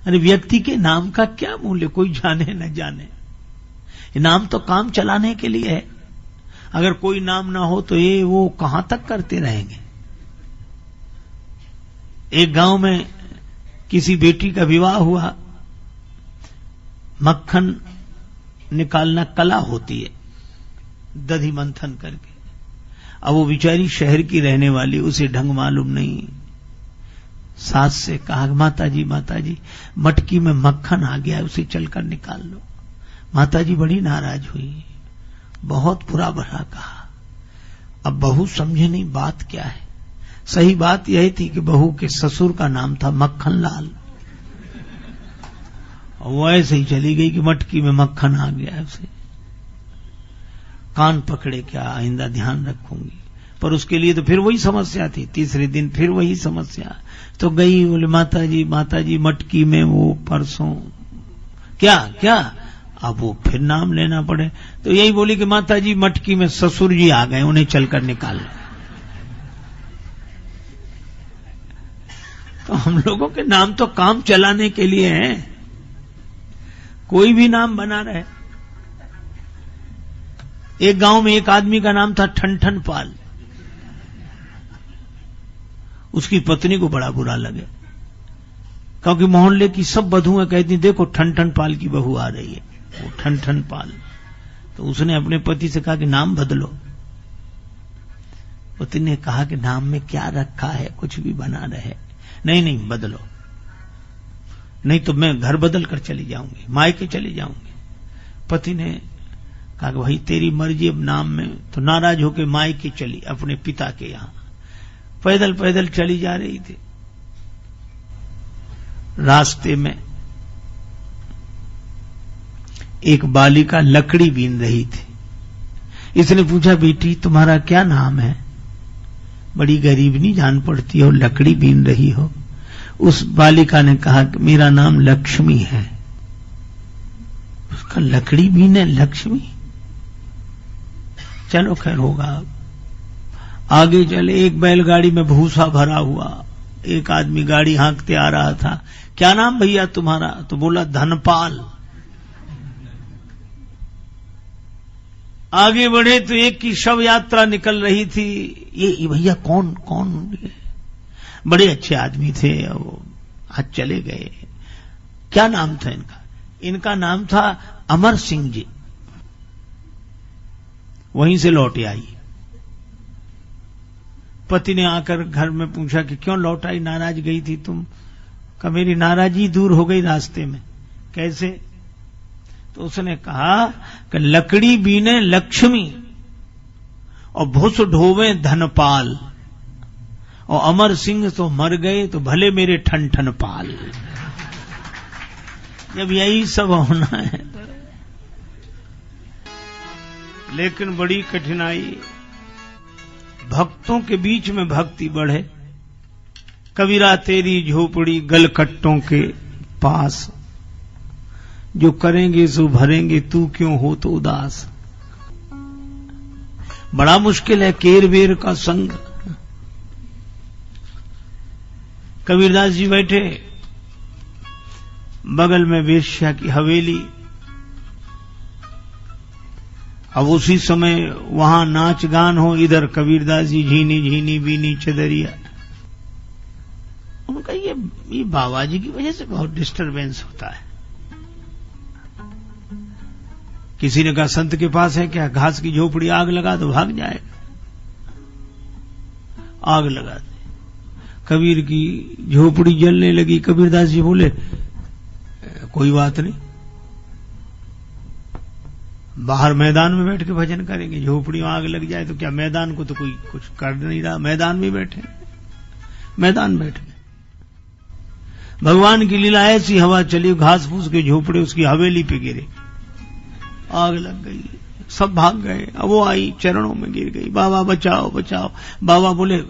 अरे व्यक्ति के नाम का क्या मूल्य, कोई जाने न जाने। नाम तो काम चलाने के लिए है। अगर कोई नाम ना हो तो ये वो कहां तक करते रहेंगे। एक गांव में किसी बेटी का विवाह हुआ। मक्खन निकालना कला होती है, दधी मंथन करके। अब वो बेचारी शहर की रहने वाली, उसे ढंग मालूम नहीं। सास से कहा, माता जी मटकी में मक्खन आ गया है, उसे चलकर निकाल लो। माता जी बड़ी नाराज हुई, बहुत बुरा भला कहा। अब बहू समझे नहीं बात क्या है। सही बात यही थी कि बहू के ससुर का नाम था मक्खन लाल। वो ऐसे ही चली गई कि मटकी में मक्खन आ गया है। उसे कान पकड़े, क्या आइंदा ध्यान रखूंगी। पर उसके लिए तो फिर वही समस्या थी। तीसरे दिन फिर वही समस्या। तो गई, बोले माता जी मटकी में वो परसों क्या। अब वो फिर नाम लेना पड़े तो यही बोली कि माता जी मटकी में ससुर जी आ गए, उन्हें चलकर निकाल लो। तो हम लोगों के नाम तो काम चलाने के लिए हैं। कोई भी नाम बना रहे। एक गांव में एक आदमी का नाम था ठनठन पाल। उसकी पत्नी को बड़ा बुरा लगे, क्योंकि मोहल्ले की सब बधुएं कहती देखो ठनठन पाल की बहू आ रही है, वो ठनठन पाल। तो उसने अपने पति से कहा कि नाम बदलो। पति ने कहा कि नाम में क्या रखा है, कुछ भी बना रहे। नहीं बदलो, नहीं तो मैं घर बदल कर चली जाऊंगी, मायके चली जाऊंगी। पति ने कहा कि भाई तेरी मर्जी, अब नाम में। तो नाराज होकर मायके चली अपने पिता के यहां। पैदल चली जा रही थी। रास्ते में एक बालिका लकड़ी बीन रही थी। इसने पूछा, बेटी तुम्हारा क्या नाम है? बड़ी गरीबनी जान पड़ती हो, लकड़ी बीन रही हो। उस बालिका ने कहा कि मेरा नाम लक्ष्मी है। उसका लकड़ी बीने लक्ष्मी, चलो खैर होगा। आगे चले, एक बैलगाड़ी में भूसा भरा हुआ एक आदमी गाड़ी हाँकते आ रहा था। क्या नाम भैया तुम्हारा? तो बोला धनपाल। आगे बढ़े तो एक की शव यात्रा निकल रही थी। ये भैया कौन ये? बड़े अच्छे आदमी थे, आज चले गए। क्या नाम था इनका? इनका नाम था अमर सिंह जी। वहीं से लौट आई। पति ने आकर घर में पूछा कि क्यों लौट आई, नाराज गई थी तुम? कहा मेरी नाराजी दूर हो गई रास्ते में। कैसे? तो उसने कहा कि लकड़ी बीने लक्ष्मी और भुस ढोवे धनपाल, और अमर सिंह तो मर गए तो भले मेरे ठन पाल। जब यही सब होना है, लेकिन बड़ी कठिनाई। भक्तों के बीच में भक्ति बढ़े। कबीरा तेरी झोपड़ी गलकट्टों के पास, जो करेंगे सो भरेंगे, तू क्यों हो तो उदास। बड़ा मुश्किल है केर बेर का संग। कबीरदास जी बैठे, बगल में वेश्या की हवेली। अब उसी समय वहां नाच गान हो, इधर कबीरदास जी झीनी झीनी बीनी चदरिया। उनका ये बाबा जी की वजह से बहुत डिस्टरबेंस होता है। किसी ने कहा संत के पास है क्या? घास की झोपड़ी आग लगा दो, भाग जाएगा। आग लगा दे, कबीर की झोपड़ी जलने लगी। कबीरदास जी बोले कोई बात नहीं, बाहर मैदान में बैठ के भजन करेंगे। झोपड़ी में आग लग जाए तो क्या, मैदान को तो कोई कुछ कर नहीं रहा, मैदान में बैठे। मैदान बैठ गए। भगवान की लीला ऐसी, हवा चली, घास फूस के झोपड़े उसकी हवेली पे गिरे, आग लग गई, सब भाग गए। अब वो आई, चरणों में गिर गई, बाबा बचाओ बचाओ। बाबा बोले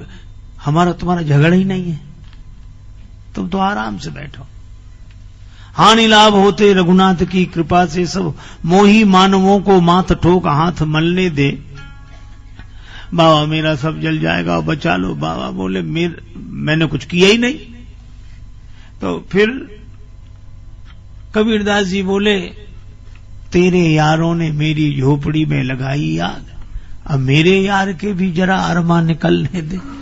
हमारा तुम्हारा झगड़ा ही नहीं है, तुम तो आराम से बैठो। हानि लाभ होते रघुनाथ की कृपा से, सब मोही मानवों को माथ ठोक हाथ मलने दे। बाबा मेरा सब जल जाएगा, बचा लो। बाबा बोले मैंने कुछ किया ही नहीं। तो फिर कबीरदास जी बोले, तेरे यारों ने मेरी झोपड़ी में लगाई आग, अब मेरे यार के भी जरा अरमा निकलने दे।